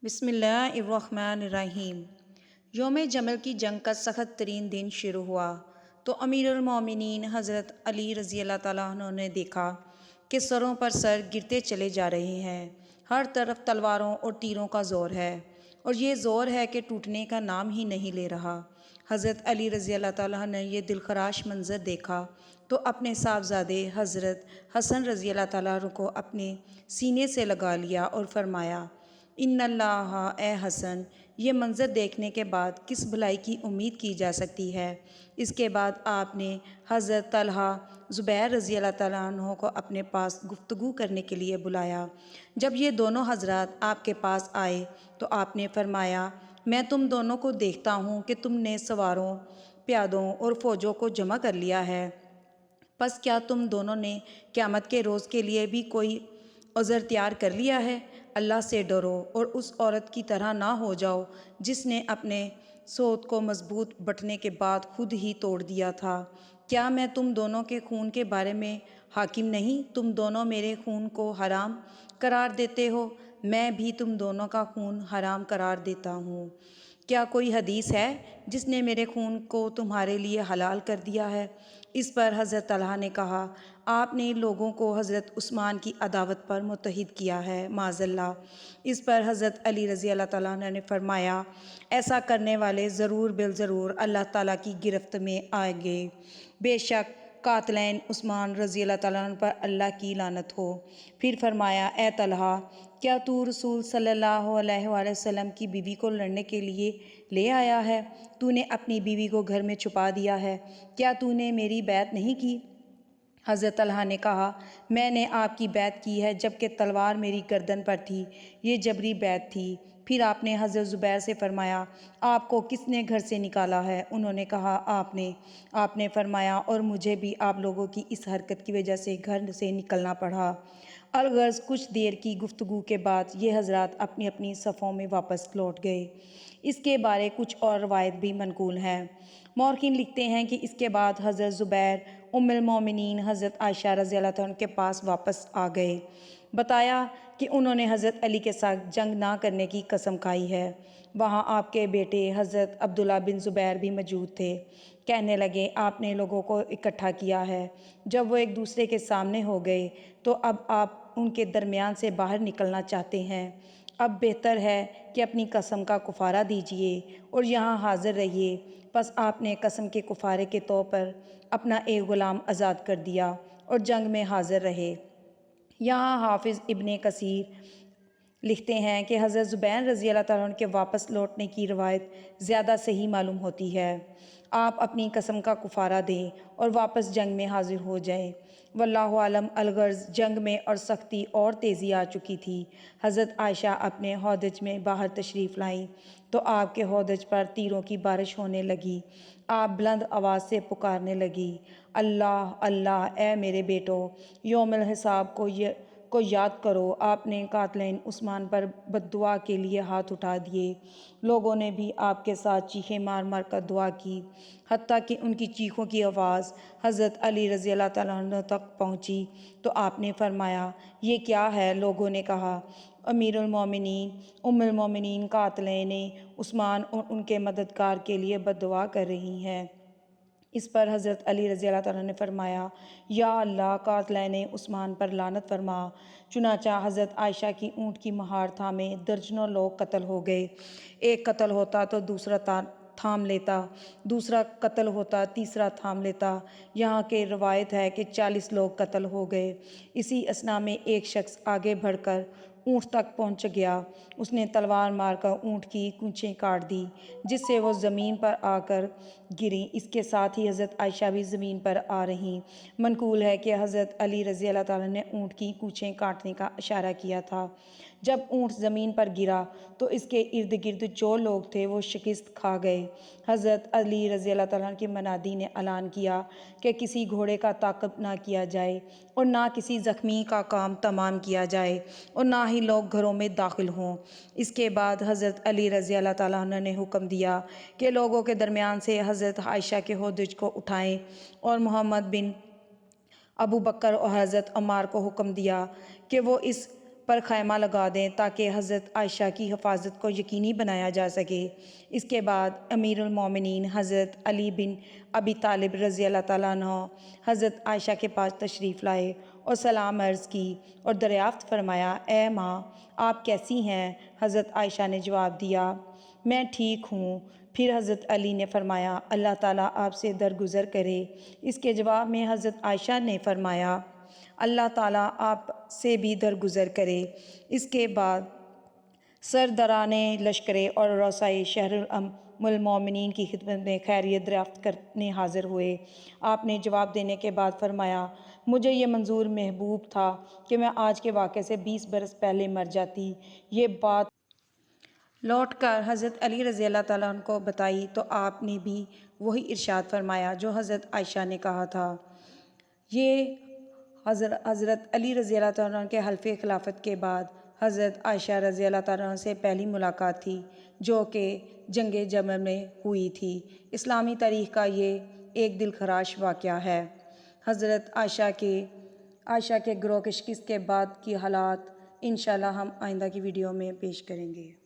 بسم اللہ الرحمن الرحیم۔ یوم جمل کی جنگ کا سخت ترین دن شروع ہوا تو امیر المومنین حضرت علی رضی اللہ تعالیٰ عنہ نے دیکھا کہ سروں پر سر گرتے چلے جا رہے ہیں۔ ہر طرف تلواروں اور تیروں کا زور ہے اور یہ زور ہے کہ ٹوٹنے کا نام ہی نہیں لے رہا۔ حضرت علی رضی اللہ تعالیٰ نے یہ دلخراش منظر دیکھا تو اپنے صاحبزادے حضرت حسن رضی اللہ تعالیٰ عنہ کو اپنے سینے سے لگا لیا اور فرمایا، ان اللہ، اے حسن، یہ منظر دیکھنے کے بعد کس بھلائی کی امید کی جا سکتی ہے؟ اس کے بعد آپ نے حضرت طلحہ زبیر رضی اللہ تعالیٰ عنہ کو اپنے پاس گفتگو کرنے کے لیے بلایا۔ جب یہ دونوں حضرات آپ کے پاس آئے تو آپ نے فرمایا، میں تم دونوں کو دیکھتا ہوں کہ تم نے سواروں، پیادوں اور فوجوں کو جمع کر لیا ہے، پس کیا تم دونوں نے قیامت کے روز کے لیے بھی کوئی عذر تیار کر لیا ہے؟ اللہ سے ڈرو اور اس عورت کی طرح نہ ہو جاؤ جس نے اپنے سوت کو مضبوط بٹنے کے بعد خود ہی توڑ دیا تھا۔ کیا میں تم دونوں کے خون کے بارے میں حاکم نہیں؟ تم دونوں میرے خون کو حرام قرار دیتے ہو، میں بھی تم دونوں کا خون حرام قرار دیتا ہوں۔ کیا کوئی حدیث ہے جس نے میرے خون کو تمہارے لیے حلال کر دیا ہے؟ اس پر حضرت طلحہ نے کہا، آپ نے لوگوں کو حضرت عثمان کی عداوت پر متحد کیا ہے، معاذ اللہ۔ اس پر حضرت علی رضی اللہ تعالیٰ عنہ نے فرمایا، ایسا کرنے والے ضرور بالضرور اللہ تعالیٰ کی گرفت میں آئیں گے۔ بے شک قاتلین عثمان رضی اللہ تعالیٰ عنہ پر اللہ کی لعنت ہو۔ پھر فرمایا، اے طلحہ، کیا تو رسول صلی اللہ علیہ وآلہ وسلم کی بیوی کو لڑنے کے لیے لے آیا ہے؟ تو نے اپنی بیوی کو گھر میں چھپا دیا ہے، کیا تو نے میری بیعت نہیں کی؟ حضرت طلحہ نے کہا، میں نے آپ کی بیعت کی ہے جب کہ تلوار میری گردن پر تھی، یہ جبری بیعت تھی۔ پھر آپ نے حضرت زبیر سے فرمایا، آپ کو کس نے گھر سے نکالا ہے؟ انہوں نے کہا، آپ نے۔ آپ نے فرمایا، اور مجھے بھی آپ لوگوں کی اس حرکت کی وجہ سے گھر سے نکلنا پڑا۔ الغرض کچھ دیر کی گفتگو کے بعد یہ حضرات اپنی اپنی صفوں میں واپس لوٹ گئے۔ اس کے بارے کچھ اور روایت بھی منقول ہیں۔ مورخین لکھتے ہیں کہ اس کے بعد حضرت زبیر ام المومنین حضرت عائشہ رضی اللہ عنہ کے پاس واپس آ گئے۔ بتایا کہ انہوں نے حضرت علی کے ساتھ جنگ نہ کرنے کی قسم کھائی ہے۔ وہاں آپ کے بیٹے حضرت عبداللہ بن زبیر بھی موجود تھے۔ کہنے لگے، آپ نے لوگوں کو اکٹھا کیا ہے۔ جب وہ ایک دوسرے کے سامنے ہو گئے تو اب آپ ان کے درمیان سے باہر نکلنا چاہتے ہیں۔ اب بہتر ہے کہ اپنی قسم کا کفارہ دیجیے اور یہاں حاضر رہیے۔ پس آپ نے قسم کے کفارے کے طور پر اپنا ایک غلام آزاد کر دیا اور جنگ میں حاضر رہے۔ یہاں حافظ ابن کثیر لکھتے ہیں کہ حضرت زبیر رضی اللہ تعالیٰ عنہ کے واپس لوٹنے کی روایت زیادہ صحیح معلوم ہوتی ہے۔ آپ اپنی قسم کا کفارہ دیں اور واپس جنگ میں حاضر ہو جائیں۔ واللہ عالم۔ الغرض جنگ میں اور سختی اور تیزی آ چکی تھی۔ حضرت عائشہ اپنے ہودج میں باہر تشریف لائیں تو آپ کے ہودج پر تیروں کی بارش ہونے لگی۔ آپ بلند آواز سے پکارنے لگی، اللہ اللہ، اے میرے بیٹو، یوم الحساب کو یاد کرو۔ آپ نے قاتلین عثمان پر بد دعا کے لیے ہاتھ اٹھا دیے۔ لوگوں نے بھی آپ کے ساتھ چیخیں مار مار کر دعا کی، حتیٰ کہ ان کی چیخوں کی آواز حضرت علی رضی اللہ تعالیٰ عنہ تک پہنچی تو آپ نے فرمایا، یہ کیا ہے؟ لوگوں نے کہا، امیر المومنین ام المومنین قاتلین عثمان اور ان کے مددگار کے لیے بد دعا کر رہی ہیں۔ اس پر حضرت علی رضی اللہ تعالیٰ نے فرمایا، یا اللہ، قاتلین عثمان پر لعنت فرما۔ چنانچہ حضرت عائشہ کی اونٹ کی مہار تھامے درجنوں لوگ قتل ہو گئے۔ ایک قتل ہوتا تو دوسرا تھام لیتا، دوسرا قتل ہوتا تیسرا تھام لیتا، یہاں کہ روایت ہے کہ 40 لوگ قتل ہو گئے۔ اسی اثنا میں ایک شخص آگے بڑھ کر اونٹ تک پہنچ گیا۔ اس نے تلوار مار کر اونٹ کی کونچیں کاٹ دی جس سے وہ زمین پر آ کر گریں۔ اس کے ساتھ ہی حضرت عائشہ بھی زمین پر آ رہیں۔ منقول ہے کہ حضرت علی رضی اللہ تعالیٰ نے اونٹ کی کونچیں کاٹنے کا اشارہ کیا تھا۔ جب اونٹ زمین پر گرا تو اس کے ارد گرد جو لوگ تھے وہ شکست کھا گئے۔ حضرت علی رضی اللہ تعالیٰ کے منادی نے اعلان کیا کہ کسی گھوڑے کا تعاقب نہ کیا جائے اور نہ کسی زخمی کا کام تمام کیا جائے اور نہ ہی لوگ گھروں میں داخل ہوں۔ اس کے بعد حضرت علی رضی اللہ تعالیٰ عنہ نے حکم دیا کہ لوگوں کے درمیان سے حضرت عائشہ کے ہودج کو اٹھائیں اور محمد بن ابو بکر اور حضرت عمار کو حکم دیا کہ وہ اس پر خیمہ لگا دیں تاکہ حضرت عائشہ کی حفاظت کو یقینی بنایا جا سکے۔ اس کے بعد امیر المومنین حضرت علی بن ابی طالب رضی اللہ تعالیٰ عنہ حضرت عائشہ کے پاس تشریف لائے اور سلام عرض کی اور دریافت فرمایا، اے ماں، آپ کیسی ہیں؟ حضرت عائشہ نے جواب دیا، میں ٹھیک ہوں۔ پھر حضرت علی نے فرمایا، اللہ تعالیٰ آپ سے درگزر کرے۔ اس کے جواب میں حضرت عائشہ نے فرمایا، اللہ تعالیٰ آپ سے بھی درگزر کرے۔ اس کے بعد سرداران لشکرے اور رؤسائے شہر ام المومنین کی خدمت میں خیریت دریافت کرنے حاضر ہوئے۔ آپ نے جواب دینے کے بعد فرمایا، مجھے یہ منظور محبوب تھا کہ میں آج کے واقعے سے 20 برس پہلے مر جاتی۔ یہ بات لوٹ کر حضرت علی رضی اللہ تعالیٰ عنہ کو بتائی تو آپ نے بھی وہی ارشاد فرمایا جو حضرت عائشہ نے کہا تھا۔ یہ حضرت علی رضی اللہ تعالیٰ عنہ کے حلف خلافت کے بعد حضرت عائشہ رضی اللہ تعالیٰ عنہ سے پہلی ملاقات تھی جو کہ جنگ جمل میں ہوئی تھی۔ اسلامی تاریخ کا یہ ایک دلخراش واقعہ ہے۔ حضرت عائشہ کے گروہ کی شکست کے بعد کی حالات انشاءاللہ ہم آئندہ کی ویڈیو میں پیش کریں گے۔